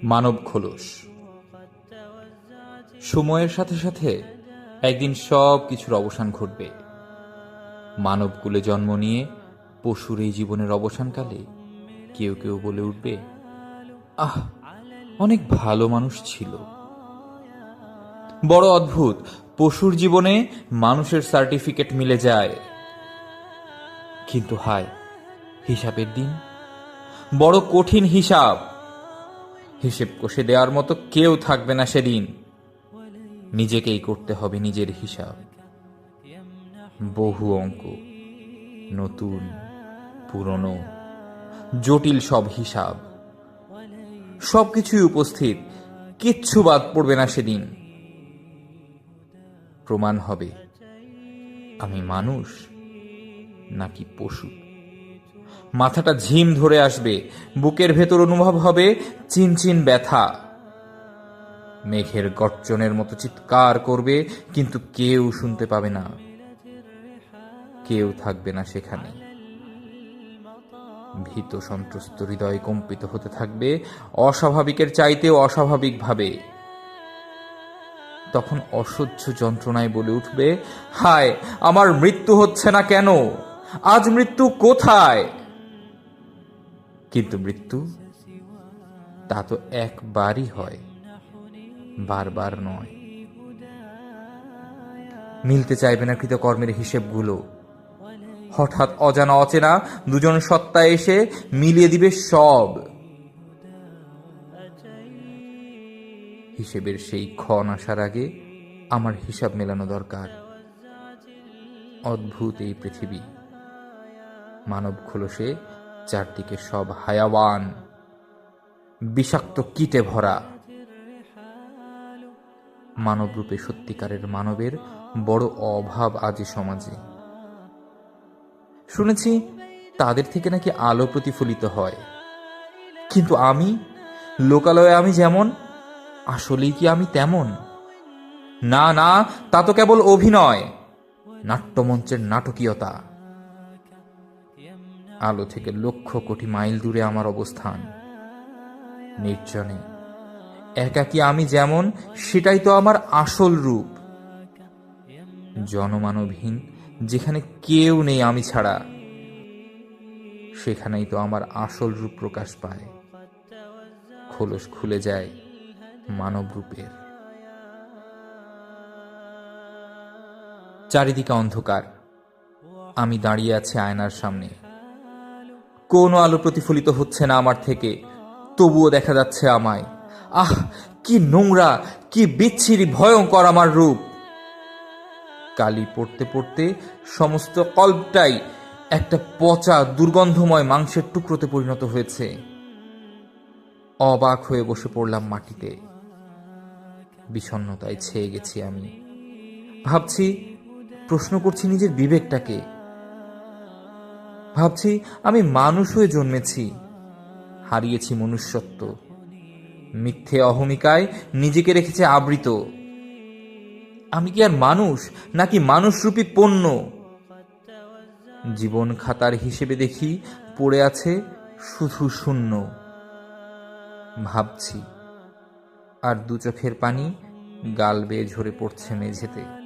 মানব খোলস। সময়ের সাথে সাথে একদিন সব কিছুর অবসান ঘটবে। মানবকুলে জন্ম নিয়ে পশুর এই জীবনের অবসানকালে কেউ কেউ বলে উঠবে, আহ, অনেক ভালো মানুষ ছিল। বড় অদ্ভুত, পশুর জীবনে মানুষের সার্টিফিকেট মিলে যায়, কিন্তু হায়, হিসাবের দিন বড় কঠিন হিসাব। হিসেব কষে দেওয়ার মতো কেউ থাকবে না সেদিন। নিজেকেই করতে হবে নিজের হিসাব। বহু অঙ্ক, নতুন পুরনো, জটিল সব হিসাব, সবকিছুই উপস্থিত, কিচ্ছু বাদ পড়বে না সেদিন। প্রমাণ হবে আমি মানুষ নাকি পশু। মাথাটা ঝিম ধরে আসবে, বুকের ভেতর অনুভব হবে চিনচিন ব্যথা। মেঘের গর্জনের মতো চিৎকার করবে, কিন্তু কেউ শুনতে পাবে না, কেউ থাকবে না সেখানে। ভীত সন্ত্রস্ত হৃদয় কম্পিত হতে থাকবে অস্বাভাবিকের চাইতেও অস্বাভাবিক ভাবে। তখন অসহ্য যন্ত্রণায় বলে উঠবে, হায়, আমার মৃত্যু হচ্ছে না কেন? আজ মৃত্যু কোথায়? কিন্তু মৃত্যু তা তো একবারই হয়, বারবার নয়। মিলতে চাইবে না কৃতকর্মের হিসেবগুলো। হঠাৎ অজানা অচেনা দুজন সত্তা এসে মিলিয়ে দিবে সব। হিসেবের সেই ক্ষণ আসার আগে আমার হিসাব মেলানো দরকার। অদ্ভুত এই পৃথিবী। মানব খোলসে চারদিকে সব হায়াওয়ান, বিষাক্ত কীটে ভরা। মানব রূপে সত্যিকারের মানবের বড় অভাব আজ সমাজে। শুনেছি তাদের থেকে নাকি আলো প্রতিফলিত হয়, কিন্তু আমি, লোকালয়ে আমি যেমন, আসলেই কি আমি তেমন? না না, তা তো কেবল অভিনয়, নাট্যমঞ্চের নাটকীয়তা। আলো থেকে লক্ষ কোটি মাইল দূরে আমার অবস্থান, নির্জনে একাকী আমি যেমন, সেটাই তো আমার আসল রূপ। জনমানবহীন যেখানে কেউ নেই আমি ছাড়া, সেখানেই তো আমার আসল রূপ প্রকাশ পায়। খোলস খুলে যায় মানব রূপের। চারিদিকে অন্ধকার। আমি দাঁড়িয়ে আছি আয়নার সামনে। কোনো আলো প্রতিফলিত হচ্ছে না আমার থেকে, তবুও দেখা যাচ্ছে আমায়। আহ, কি নোংরা, কি বিচ্ছিরি ভয়ঙ্কর আমার রূপ। কালি পড়তে পড়তে সমস্ত কল্পটাই একটা পচা দুর্গন্ধময় মাংসের টুকরোতে পরিণত হয়েছে। অবাক হয়ে বসে পড়লাম মাটিতে। বিষণ্ণতায় ছেয়ে গেছি আমি। ভাবছি, প্রশ্ন করছি নিজের বিবেকটাকে। ভাবছি আমি মানুষ হয়ে জন্মেছি, হারিয়েছি মনুষ্যত্ব। মিথ্যে অহমিকায় নিজেকে রেখেছে আবৃত। আমি কি আর মানুষ, নাকি মানুষরূপী পণ্য? জীবন খাতার হিসেবে দেখি পড়ে আছে শুধু শূন্য। ভাবছি, আর দু চোখের পানি গাল বেয়ে ঝরে পড়ছে মেঝেতে।